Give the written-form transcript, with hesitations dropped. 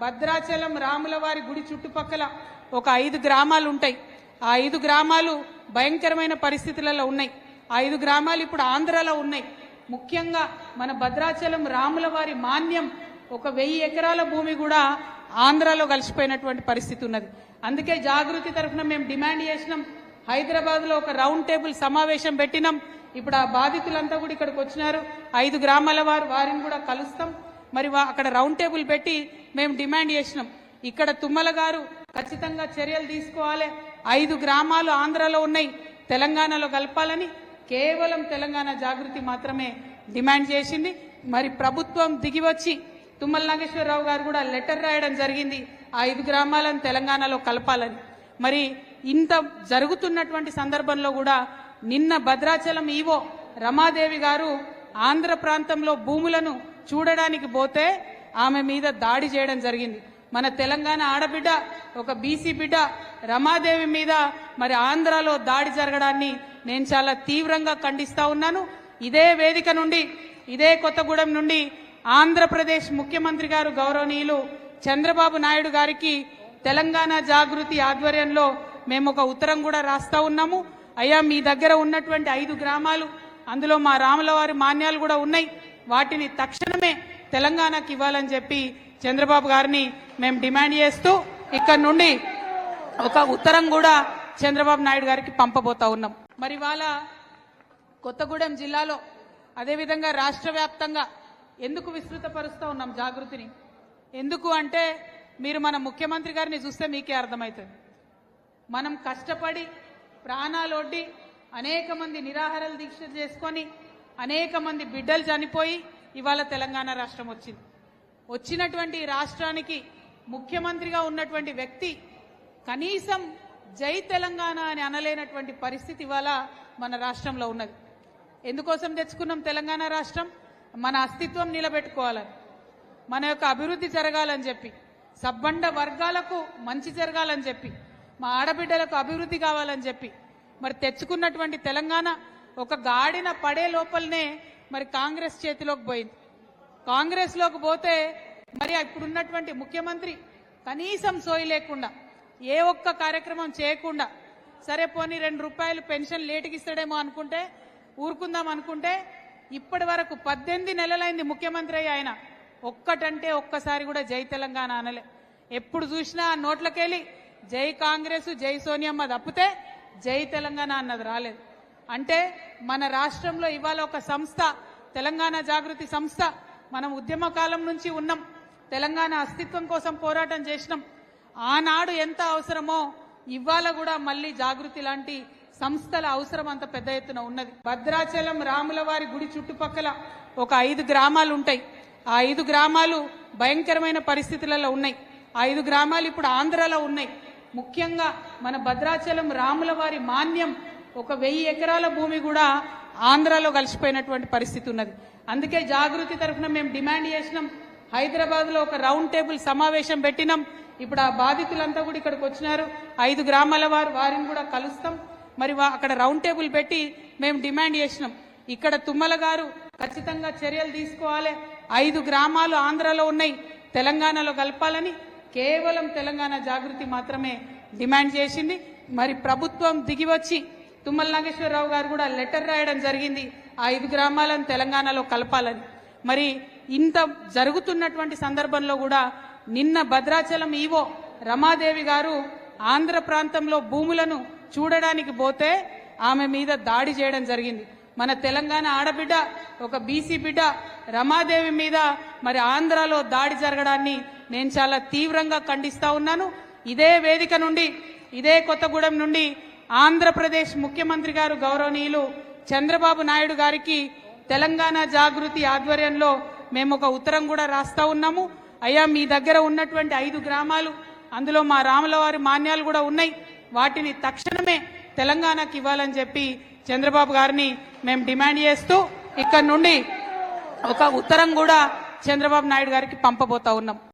భద్రాచలం రాములవారి గుడి చుట్టుపక్కల ఒక 5 గ్రామాలు ఉంటాయి. ఆ 5 గ్రామాలు భయంకరమైన పరిస్థితులలో ఉన్నాయి. ఆ 5 గ్రామాలు ఇప్పుడు ఆంధ్రాలో ఉన్నాయి. ముఖ్యంగా మన భద్రాచలం రాములవారి మాన్యం ఒక 1000 ఎకరాల భూమి కూడా ఆంధ్రాలో కలిసిపోయినటువంటి పరిస్థితి ఉన్నది. అందుకే జాగృతి తరఫున మేము డిమాండ్ చేసినాం. హైదరాబాద్లో ఒక రౌండ్ టేబుల్ సమావేశం పెట్టినాం. ఇప్పుడు ఆ బాధితులంతా కూడా ఇక్కడికి వచ్చినారు. 5 గ్రామాల వారిని కూడా కలుస్తాం. మరి అక్కడ రౌండ్ టేబుల్ పెట్టి మేము డిమాండ్ చేసినాం. ఇక్కడ తుమ్మల గారు ఖచ్చితంగా చర్యలు తీసుకోవాలి. 5 గ్రామాలు ఆంధ్రాలో ఉన్నాయి, తెలంగాణలో కలపాలని కేవలం తెలంగాణ జాగృతి మాత్రమే డిమాండ్ చేసింది. మరి ప్రభుత్వం దిగివచ్చి తుమ్మల నాగేశ్వరరావు గారు కూడా లెటర్ రాయడం జరిగింది, ఆ 5 గ్రామాలను తెలంగాణలో కలపాలని. మరి ఇంత జరుగుతున్నటువంటి సందర్భంలో కూడా నిన్న భద్రాచలం ఈవో రమాదేవి గారు ఆంధ్ర ప్రాంతంలో భూములను చూడడానికి పోతే ఆమె మీద దాడి చేయడం జరిగింది. మన తెలంగాణ ఆడబిడ్డ, ఒక బీసీ బిడ్డ రమాదేవి మీద మరి ఆంధ్రాలో దాడి జరగడాన్ని నేను చాలా తీవ్రంగా ఖండిస్తా ఉన్నాను. ఇదే వేదిక నుండి, ఇదే కొత్తగూడెం నుండి ఆంధ్రప్రదేశ్ ముఖ్యమంత్రి గారు గౌరవనీయులు చంద్రబాబు నాయుడు గారికి తెలంగాణ జాగృతి ఆధ్వర్యంలో మేము ఒక ఉత్తరం కూడా రాస్తా ఉన్నాము. అయ్యా, మీ దగ్గర ఉన్నటువంటి 5 గ్రామాలు, అందులో మా రాములవారి మాన్యాలు కూడా ఉన్నాయి, వాటిని తక్షణమే తెలంగాణకి ఇవ్వాలని చెప్పి చంద్రబాబు గారిని మేము డిమాండ్ చేస్తూ ఇక్కడ నుండి ఒక ఉత్తరం కూడా చంద్రబాబు నాయుడు గారికి పంపబోతా ఉన్నాం. మరి ఇవాళ కొత్తగూడెం జిల్లాలో అదేవిధంగా రాష్ట్ర వ్యాప్తంగా ఎందుకు విస్తృతపరుస్తూ ఉన్నాం జాగృతిని? ఎందుకు అంటే మీరు మన ముఖ్యమంత్రి గారిని చూస్తే మీకే అర్థమవుతుంది. మనం కష్టపడి ప్రాణాలొడ్డి అనేక మంది నిరాహారాలు దీక్ష చేసుకొని అనేక మంది బిడ్డలు చనిపోయి ఇవాళ తెలంగాణ రాష్ట్రం వచ్చింది. వచ్చినటువంటి రాష్ట్రానికి ముఖ్యమంత్రిగా ఉన్నటువంటి వ్యక్తి కనీసం జై తెలంగాణ అని అనలేనటువంటి పరిస్థితి ఇవాళ మన రాష్ట్రంలో ఉన్నది. ఎందుకోసం తెచ్చుకున్నాం తెలంగాణ రాష్ట్రం? మన అస్తిత్వం నిలబెట్టుకోవాలని, మన యొక్క అభివృద్ధి జరగాలని చెప్పి, సబ్బండ వర్గాలకు మంచి జరగాలని చెప్పి, మా ఆడబిడ్డలకు అభివృద్ధి కావాలని చెప్పి మరి తెచ్చుకున్నటువంటి తెలంగాణ ఒక గాడిన పడే లోపలనే మరి కాంగ్రెస్ చేతిలోకి పోయింది. కాంగ్రెస్లోకి పోతే మరి ఇప్పుడున్నటువంటి ముఖ్యమంత్రి కనీసం సోయి లేకుండా, ఏ ఒక్క కార్యక్రమం చేయకుండా, సరే పోనీ 2 రూపాయలు పెన్షన్ లేటుకి ఇస్తాడేమో అనుకుంటే ఊరుకుందాం అనుకుంటే ఇప్పటి వరకు 18 నెలలైంది ముఖ్యమంత్రి అయ్యి, ఆయన ఒక్కటంటే ఒక్కసారి కూడా జై తెలంగాణ అనలే. ఎప్పుడు చూసినా నోట్లకెళ్ళి జై కాంగ్రెస్, జై సోనియమ్మ తప్పితే జై తెలంగాణ అన్నది రాలేదు. అంటే మన రాష్ట్రంలో ఇవాళ ఒక సంస్థ, తెలంగాణ జాగృతి సంస్థ, మనం ఉద్యమ కాలం నుంచి ఉన్నాం, తెలంగాణ అస్తిత్వం కోసం పోరాటం చేసినాం. ఆనాడు ఎంత అవసరమో ఇవాళ కూడా మళ్ళీ జాగృతి లాంటి సంస్థల అవసరం అంత పెద్ద ఎత్తున ఉన్నది. భద్రాచలం రాములవారి గుడి చుట్టుపక్కల ఒక 5 గ్రామాలు ఉంటాయి. ఆ 5 గ్రామాలు భయంకరమైన పరిస్థితులలో ఉన్నాయి. ఆ 5 గ్రామాలు ఇప్పుడు ఆంధ్రాలో ఉన్నాయి. ముఖ్యంగా మన భద్రాచలం రాములవారి మాన్యం ఒక 1000 ఎకరాల భూమి కూడా ఆంధ్రాలో కలిసిపోయినటువంటి పరిస్థితి ఉన్నది. అందుకే జాగృతి తరఫున మేము డిమాండ్ చేసినాం. హైదరాబాద్లో ఒక రౌండ్ టేబుల్ సమావేశం పెట్టినాం. ఇప్పుడు ఆ బాధితులంతా కూడా ఇక్కడికి వచ్చినారు. 5 గ్రామాల వారిని కూడా కలుస్తాం. మరి అక్కడ రౌండ్ టేబుల్ పెట్టి మేము డిమాండ్ చేసినాం. ఇక్కడ తుమ్మల గారు ఖచ్చితంగా చర్యలు తీసుకోవాలి. 5 గ్రామాలు ఆంధ్రాలో ఉన్నాయి, తెలంగాణలో కలపాలని కేవలం తెలంగాణ జాగృతి మాత్రమే డిమాండ్ చేసింది. మరి ప్రభుత్వం దిగివచ్చి తుమ్మల నాగేశ్వరరావు గారు కూడా లెటర్ రాయడం జరిగింది, ఆ 5 గ్రామాలను తెలంగాణలో కలపాలని. మరి ఇంత జరుగుతున్నటువంటి సందర్భంలో కూడా నిన్న భద్రాచలం ఈవో రమాదేవి గారు ఆంధ్ర ప్రాంతంలో భూములను చూడడానికి పోతే ఆమె మీద దాడి చేయడం జరిగింది. మన తెలంగాణ ఆడబిడ్డ, ఒక బీసీ బిడ్డ రమాదేవి మీద మరి ఆంధ్రాలో దాడి జరగడాన్ని నేను చాలా తీవ్రంగా ఖండిస్తా ఉన్నాను. ఇదే వేదిక నుండి, ఇదే కొత్తగూడెం నుండి ఆంధ్రప్రదేశ్ ముఖ్యమంత్రి గారు గౌరవనీయులు చంద్రబాబు నాయుడు గారికి తెలంగాణ జాగృతి ఆధ్వర్యంలో మేము ఒక ఉత్తరం కూడా రాస్తా ఉన్నాము. అయ్యా, మీ దగ్గర ఉన్నటువంటి 5 గ్రామాలు, అందులో మా రాములవారి మాన్యాలు కూడా ఉన్నాయి, వాటిని తక్షణమే తెలంగాణకి ఇవ్వాలని చెప్పి చంద్రబాబు గారిని మేము డిమాండ్ చేస్తూ ఇక్కడ నుండి ఒక ఉత్తరం కూడా చంద్రబాబు నాయుడు గారికి పంపబోతా ఉన్నాం.